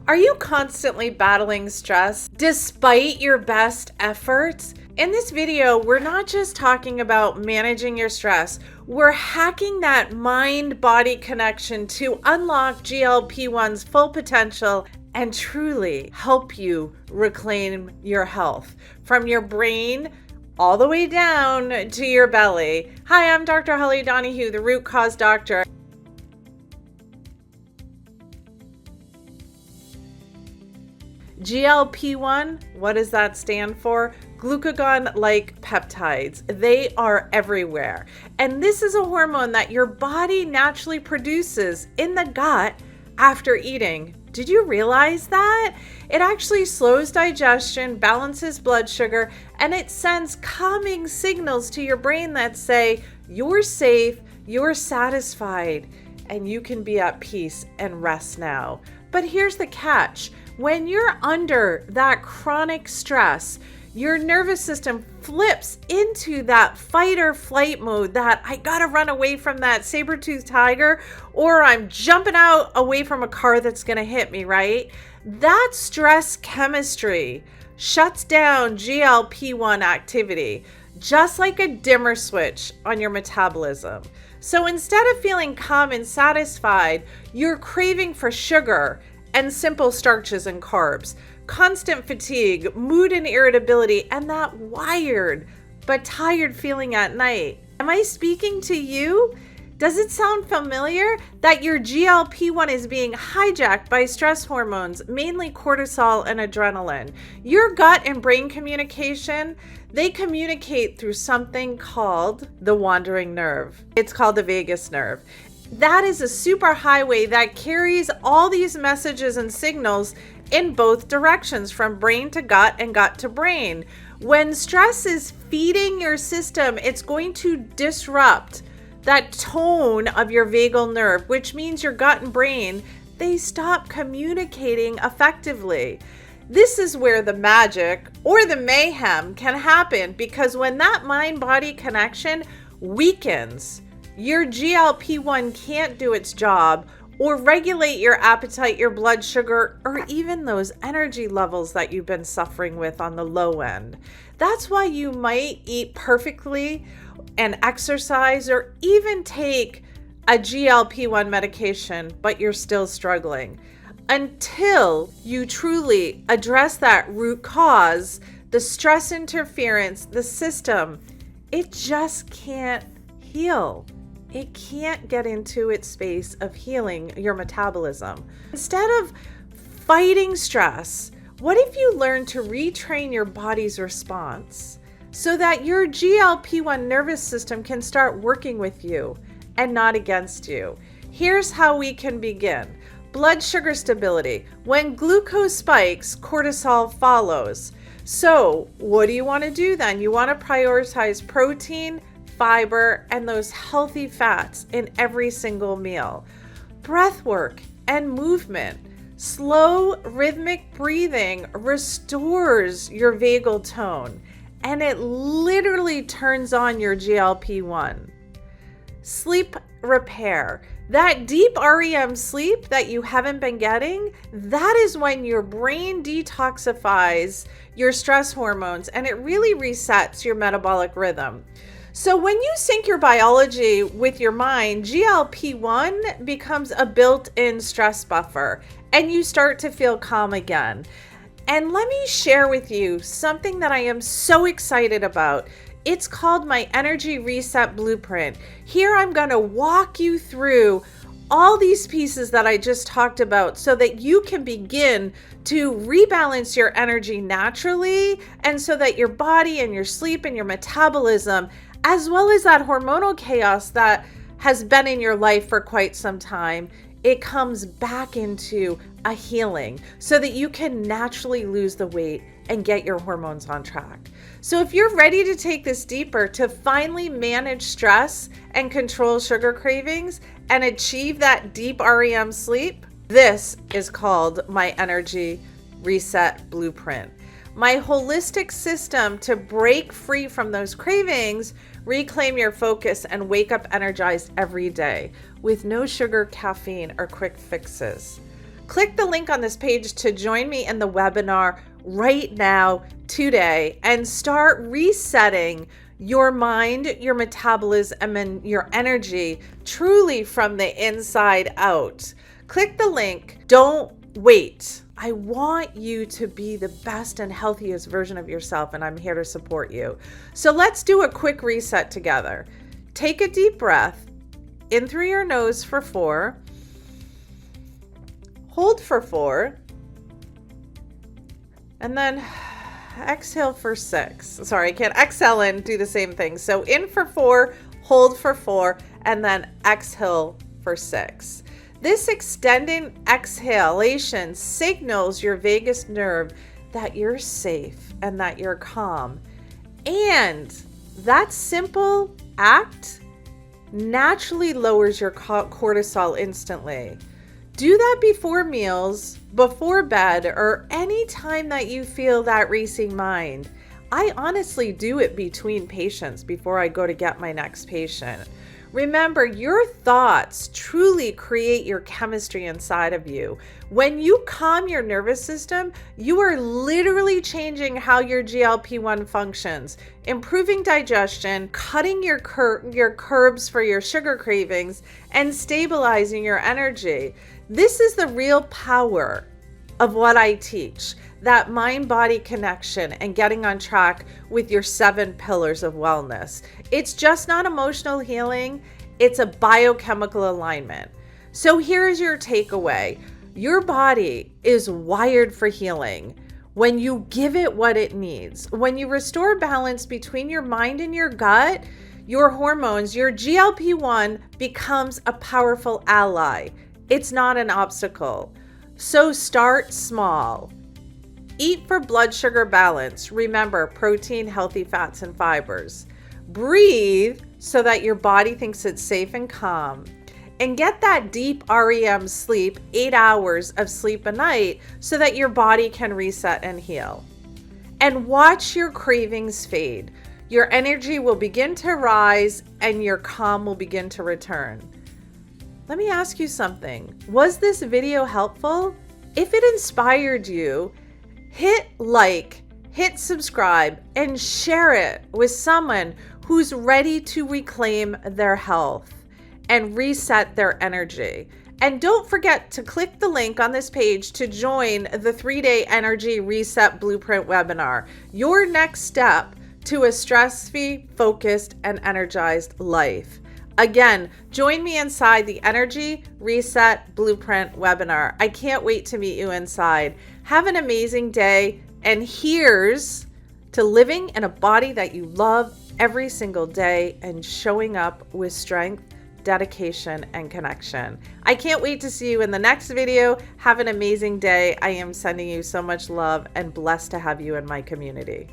Are you constantly battling stress despite your best efforts? In this video, we're not just talking about managing your stress. We're hacking that mind-body connection to unlock GLP-1's full potential and truly help you reclaim your health from your brain all the way down to your belly. Hi, I'm Dr. Holly Donahue, the Root Cause Doctor. GLP-1, what does that stand for? Glucagon-like peptides. They are everywhere. And this is a hormone that your body naturally produces in the gut after eating. Did you realize that? It actually slows digestion, balances blood sugar, and it sends calming signals to your brain that say, you're safe, you're satisfied, and you can be at peace and rest now. But here's the catch. When you're under that chronic stress, your nervous system flips into that fight or flight mode, that I gotta run away from that saber-toothed tiger, or I'm jumping out away from a car that's gonna hit me, right? That stress chemistry shuts down GLP-1 activity, just like a dimmer switch on your metabolism. So instead of feeling calm and satisfied, you're craving for sugar and simple starches and carbs, constant fatigue, mood and irritability, and that wired but tired feeling at night. Am I speaking to you? Does it sound familiar that your GLP-1 is being hijacked by stress hormones, mainly cortisol and adrenaline? Your gut and brain communication, they communicate through something called the wandering nerve. It's called the vagus nerve. That is a superhighway that carries all these messages and signals in both directions, from brain to gut and gut to brain. When stress is feeding your system, it's going to disrupt that tone of your vagal nerve, which means your gut and brain, they stop communicating effectively. This is where the magic or the mayhem can happen, because when that mind-body connection weakens, your GLP-1 can't do its job or regulate your appetite, your blood sugar, or even those energy levels that you've been suffering with on the low end. That's why you might eat perfectly and exercise or even take a GLP-1 medication, but you're still struggling. Until you truly address that root cause, the stress interference, the system, it just can't heal. It can't get into its space of healing your metabolism. Instead of fighting stress, what if you learn to retrain your body's response so that your GLP-1 nervous system can start working with you and not against you? Here's how we can begin. Blood sugar stability. When glucose spikes, cortisol follows. So what do you want to do then? You want to prioritize protein, fiber, and those healthy fats in every single meal. Breathwork and movement. Slow rhythmic breathing restores your vagal tone, and it literally turns on your GLP-1. Sleep repair. That deep REM sleep that you haven't been getting, that is when your brain detoxifies your stress hormones and it really resets your metabolic rhythm. So when you sync your biology with your mind, GLP-1 becomes a built-in stress buffer and you start to feel calm again. And let me share with you something that I am so excited about. It's called my Energy Reset Blueprint. Here I'm going to walk you through all these pieces that I just talked about so that you can begin to rebalance your energy naturally, and so that your body and your sleep and your metabolism, as well as that hormonal chaos that has been in your life for quite some time, it comes back into a healing so that you can naturally lose the weight and get your hormones on track. So if you're ready to take this deeper to finally manage stress and control sugar cravings and achieve that deep REM sleep, this is called my Energy Reset Blueprint. My holistic system to break free from those cravings, reclaim your focus, and wake up energized every day with no sugar, caffeine, or quick fixes. Click the link on this page to join me in the webinar right now, today, and start resetting your mind, your metabolism, and your energy truly from the inside out. Click the link. Don't wait. I want you to be the best and healthiest version of yourself, and I'm here to support you. So let's do a quick reset together. Take a deep breath in through your nose for 4. Hold for 4. And then exhale for 6. Sorry, I can't exhale and do the same thing. So in for 4, hold for 4, and then exhale for 6. This extending exhalation signals your vagus nerve that you're safe and that you're calm. And that simple act naturally lowers your cortisol instantly. Do that before meals, before bed, or any time that you feel that racing mind. I honestly do it between patients before I go to get my next patient. Remember, your thoughts truly create your chemistry inside of you. When you calm your nervous system, you are literally changing how your GLP-1 functions, improving digestion, cutting your carbs for your sugar cravings, and stabilizing your energy. This is the real power of what I teach, that mind-body connection and getting on track with your 7 pillars of wellness. It's just not emotional healing, it's a biochemical alignment. So here's your takeaway. Your body is wired for healing. When you give it what it needs, when you restore balance between your mind and your gut, your hormones, your GLP-1 becomes a powerful ally. It's not an obstacle. So start small. Eat for blood sugar balance. Remember, protein, healthy fats, and fibers. Breathe so that your body thinks it's safe and calm. And get that deep REM sleep, 8 hours of sleep a night, so that your body can reset and heal. And watch your cravings fade. Your energy will begin to rise and your calm will begin to return. Let me ask you something. Was this video helpful? If it inspired you, hit like, hit subscribe, and share it with someone who's ready to reclaim their health and reset their energy. And don't forget to click the link on this page to join the 3-day Energy Reset Blueprint webinar, your next step to a stress-free, focused, and energized life. Again, join me inside the Energy Reset Blueprint webinar. I can't wait to meet you inside. Have an amazing day, and here's to living in a body that you love every single day and showing up with strength, dedication, and connection. I can't wait to see you in the next video. Have an amazing day. I am sending you so much love and blessed to have you in my community.